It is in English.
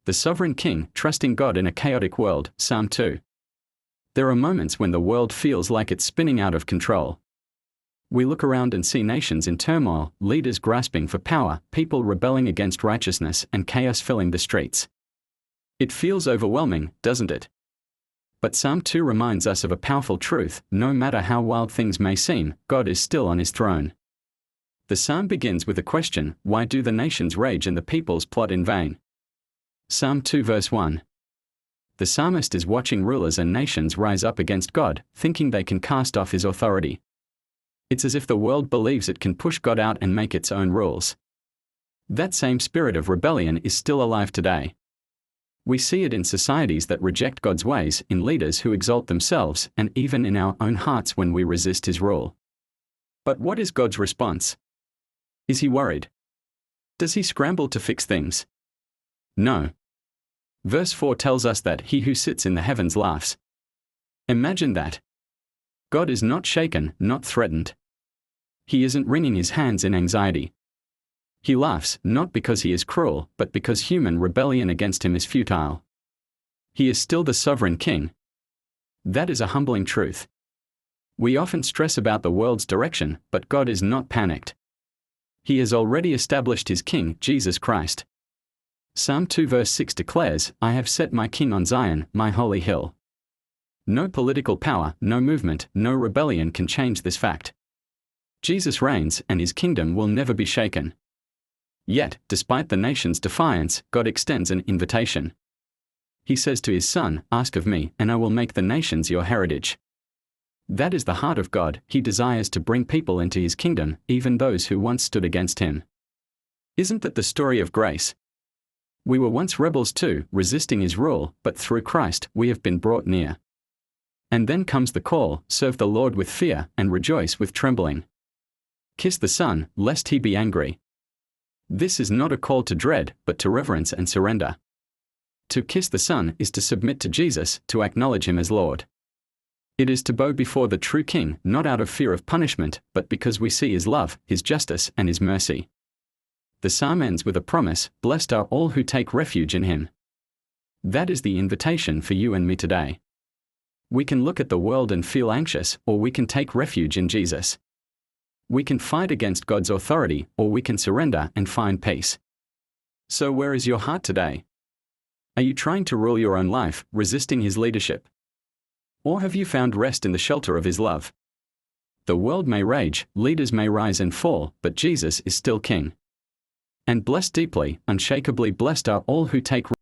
The sovereign king, trusting God in a chaotic world, Psalm 2. There are moments when the world feels like it's spinning out of control. We look around and see nations in turmoil, leaders grasping for power, people rebelling against righteousness, and chaos filling the streets. It feels overwhelming, doesn't it? But Psalm 2 reminds us of a powerful truth: no matter how wild things may seem, God is still on his throne. The psalm begins with a question: why do the nations rage and the peoples plot in vain? Psalm 2 verse 1. The psalmist is watching rulers and nations rise up against God, thinking they can cast off his authority. It's as if the world believes it can push God out and make its own rules. That same spirit of rebellion is still alive today. We see it in societies that reject God's ways, in leaders who exalt themselves, and even in our own hearts when we resist his rule. But what is God's response? Is he worried? Does he scramble to fix things? No. Verse 4 tells us that he who sits in the heavens laughs. Imagine that. God is not shaken, not threatened. He isn't wringing his hands in anxiety. He laughs, not because he is cruel, but because human rebellion against him is futile. He is still the sovereign king. That is a humbling truth. We often stress about the world's direction, but God is not panicked. He has already established his king, Jesus Christ. Psalm 2 verse 6 declares, "I have set my king on Zion, my holy hill." No political power, no movement, no rebellion can change this fact. Jesus reigns, and his kingdom will never be shaken. Yet, despite the nation's defiance, God extends an invitation. He says to his Son, "Ask of me, and I will make the nations your heritage." That is the heart of God. He desires to bring people into his kingdom, even those who once stood against him. Isn't that the story of grace? We were once rebels too, resisting his rule, but through Christ we have been brought near. And then comes the call: serve the Lord with fear, and rejoice with trembling. Kiss the Son, lest he be angry. This is not a call to dread, but to reverence and surrender. To kiss the Son is to submit to Jesus, to acknowledge him as Lord. It is to bow before the true King, not out of fear of punishment, but because we see his love, his justice, and his mercy. The psalm ends with a promise: blessed are all who take refuge in him. That is the invitation for you and me today. We can look at the world and feel anxious, or we can take refuge in Jesus. We can fight against God's authority, or we can surrender and find peace. So where is your heart today? Are you trying to rule your own life, resisting his leadership? Or have you found rest in the shelter of his love? The world may rage, leaders may rise and fall, but Jesus is still king. And blessed deeply, unshakably blessed are all who take